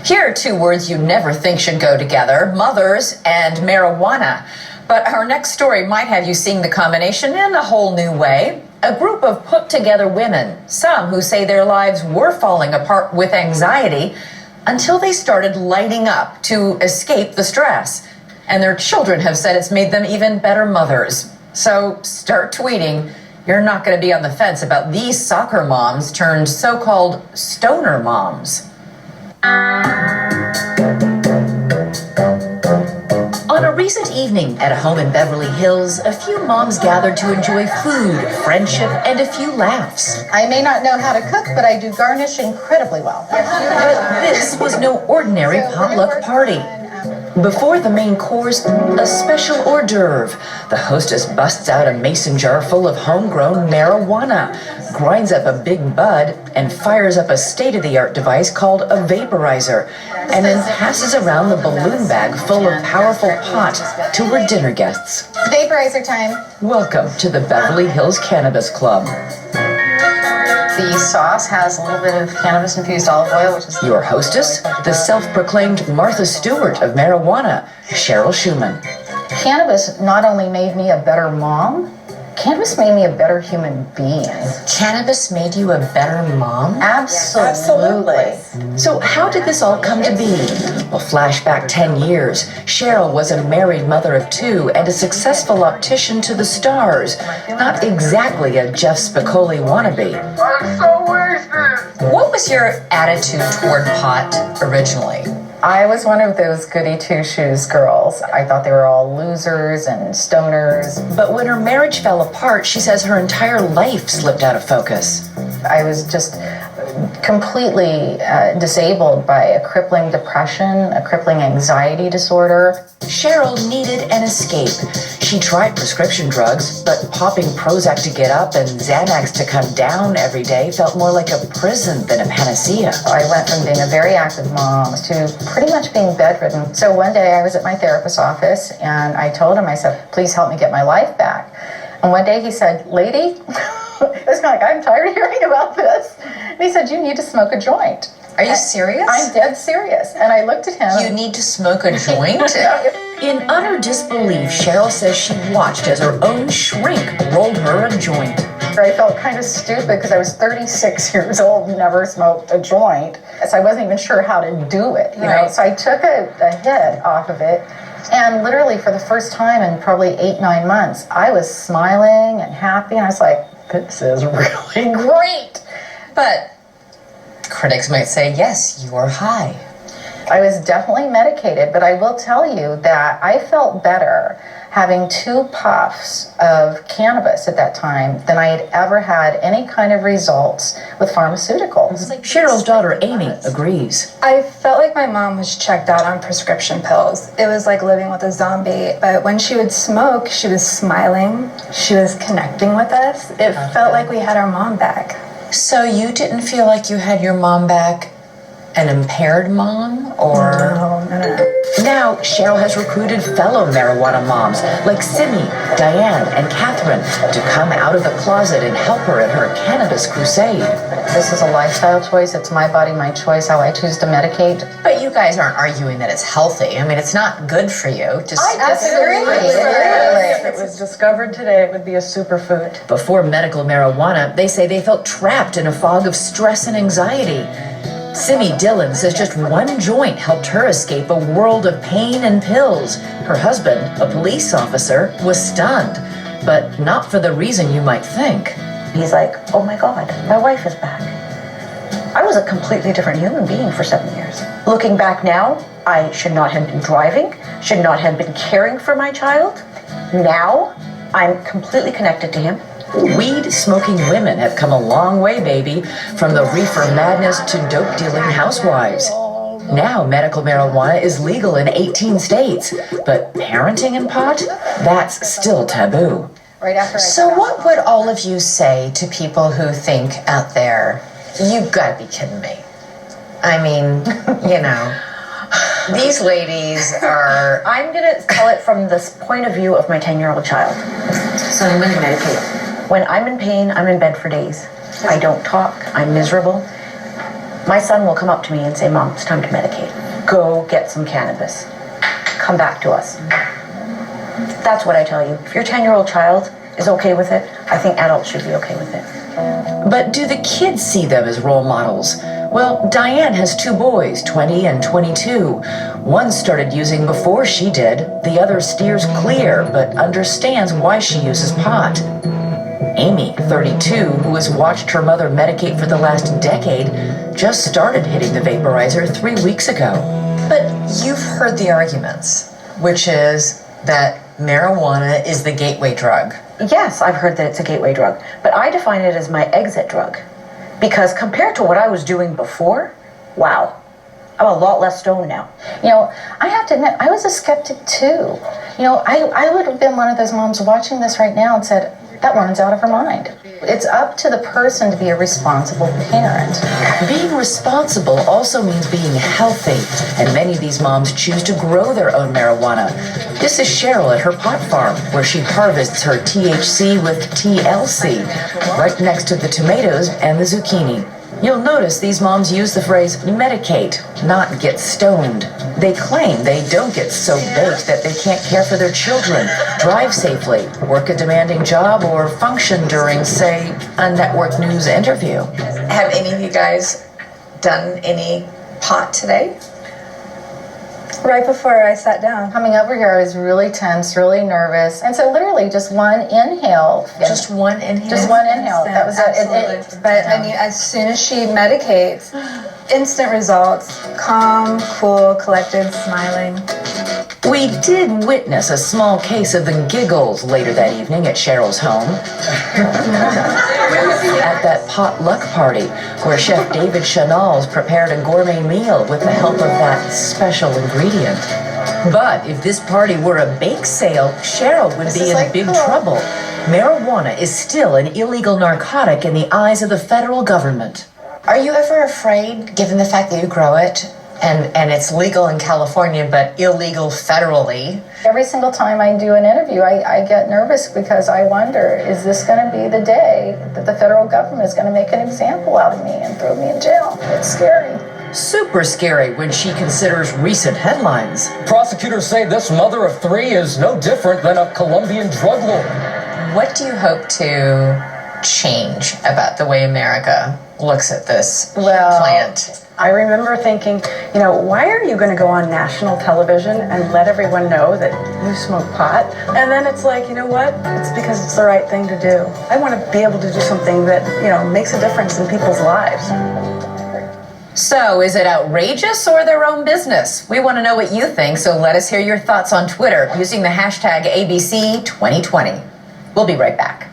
Here are two words you never think should go together: mothers and marijuana. But our next story might have you seeing the combination in a whole new way. A group of put-together women, some who say their lives were falling apart with anxiety until they started lighting up to escape the stress. And their children have said it's made them even better mothers. So start tweeting. You're not going to be on the fence about these soccer moms turned so-called stoner moms. On a recent evening at a home in Beverly Hills, a few moms gathered to enjoy food, friendship, and a few laughs. I may not know how to cook, but I do garnish incredibly well. But this was no ordinary potluck party. Before the main course, a special hors d'oeuvre. The hostess busts out a mason jar full of homegrown marijuana, grinds up a big bud, and fires up a state-of-the-art device called a vaporizer, and then passes around the balloon bag full of powerful pot to her dinner guests. Vaporizer time. Welcome to the Beverly Hills Cannabis Club. The sauce has a little bit of cannabis-infused olive oil, which is... Your hostess, the self-proclaimed Martha Stewart of Marijuana, Cheryl Shuman. Cannabis not only made me a better mom, cannabis made me a better human being. Cannabis made you a better mom? Absolutely. So how did this all come to be? Well, flashback 10 years. Cheryl was a married mother of two and a successful optician to the stars. Not exactly a Jeff Spicoli wannabe. I'm so wasted. What was your attitude toward pot originally? I was one of those goody two-shoes girls. I thought they were all losers and stoners. But when her marriage fell apart, she says her entire life slipped out of focus. I was just completely disabled by a crippling depression, a crippling anxiety disorder. Cheryl needed an escape. She tried prescription drugs, but popping Prozac to get up and Xanax to come down every day felt more like a prison than a panacea. I went from being a very active mom to pretty much being bedridden. So one day I was at my therapist's office and I told him, I said, please help me get my life back. And one day he said, lady, it was kind of like, I'm tired of hearing about this. And he said, you need to smoke a joint. Are you serious? I'm dead serious. And I looked at him. You need to smoke a joint? In utter disbelief, Cheryl says she watched as her own shrink rolled her a joint. I felt kind of stupid because I was 36 years old, never smoked a joint. So I wasn't even sure how to do it, you know? So I took a hit off of it. And literally for the first time in probably 8-9 months, I was smiling and happy. And I was like, this is really great. But critics might say, yes, you are high. I was definitely medicated, but I will tell you that I felt better having 2 puffs of cannabis at that time than I had ever had any kind of results with pharmaceuticals. Cheryl's daughter, Amy, agrees. I felt like my mom was checked out on prescription pills. It was like living with a zombie. But when she would smoke, she was smiling. She was connecting with us. It felt like we had our mom back. So you didn't feel like you had your mom back, an impaired mom, or? No. Now, Cheryl has recruited fellow marijuana moms like Simi, Diane, and Catherine to come out of the closet and help her in her cannabis crusade. This is a lifestyle choice. It's my body, my choice, how I choose to medicate. But you guys aren't arguing that it's healthy. I mean, it's not good for you. Absolutely. If it was discovered today, it would be a superfood. Before medical marijuana, they say they felt trapped in a fog of stress and anxiety. Simi Dillon says just one joint helped her escape a world of pain and pills. Her husband, a police officer, was stunned, but not for the reason you might think. He's like, oh my God, my wife is back. I was a completely different human being for 7 years. Looking back now, I should not have been driving, should not have been caring for my child. Now, I'm completely connected to him. Weed-smoking women have come a long way, baby, from the reefer madness to dope-dealing housewives. Now medical marijuana is legal in 18 states, but parenting in pot? That's still taboo. So what would all of you say to people who think out there, you've got to be kidding me? I mean, you know, these ladies are... I'm going to tell it from the point of view of my 10-year-old child. So I'm going to medicate. When I'm in pain, I'm in bed for days. I don't talk. I'm miserable. My son will come up to me and say, Mom, it's time to medicate. go get some cannabis. Come back to us. That's what I tell you. If your 10-year-old child is okay with it, I think adults should be okay with it. But do the kids see them as role models? Well, Diane has 2 boys, 20 and 22. One started using before she did. The other steers clear, but understands why she uses pot. Amy, 32, who has watched her mother medicate for the last decade, just started hitting the vaporizer 3 weeks ago. But you've heard the arguments, which is that marijuana is the gateway drug. Yes, I've heard that it's a gateway drug, but I define it as my exit drug. Because compared to what I was doing before, wow, I'm a lot less stoned now. You know, I have to admit, I was a skeptic too. You know, I would have been one of those moms watching this right now and said, that woman's out of her mind. It's up to the person to be a responsible parent. Being responsible also means being healthy, and many of these moms choose to grow their own marijuana. This is Cheryl at her pot farm, where she harvests her THC with TLC, right next to the tomatoes and the zucchini. You'll notice these moms use the phrase medicate, not get stoned. They claim they don't get so baked that they can't care for their children, drive safely, work a demanding job, or function during, say, a network news interview. Have any of you guys done any pot today? Right before I sat down. Coming over here, I was really tense, really nervous. And so literally just one inhale. Just one inhale? Just one inhale. That was Absolutely. But I mean, as soon as she medicates, instant results. Calm, cool, collected, smiling. We did witness a small case of the giggles later that evening at Cheryl's home. At that potluck party where Chef David Chanel's prepared a gourmet meal with the help of that special ingredient. But if this party were a bake sale, Cheryl would be in big trouble. Marijuana is still an illegal narcotic in the eyes of the federal government. Are you ever afraid, given the fact that you grow it, and it's legal in California but illegal federally? Every single time I do an interview, I get nervous because I wonder, is this going to be the day that the federal government is going to make an example out of me and throw me in jail? It's scary. Super scary when she considers recent headlines. Prosecutors say this mother of 3 is no different than a Colombian drug lord. What do you hope to change about the way America looks at this plant? I remember thinking, you know, why are you going to go on national television and let everyone know that you smoke pot? And then it's like, you know what? It's because it's the right thing to do. I want to be able to do something that, you know, makes a difference in people's lives. So, is it outrageous or their own business? We want to know what you think, so let us hear your thoughts on Twitter using the hashtag ABC2020. We'll be right back.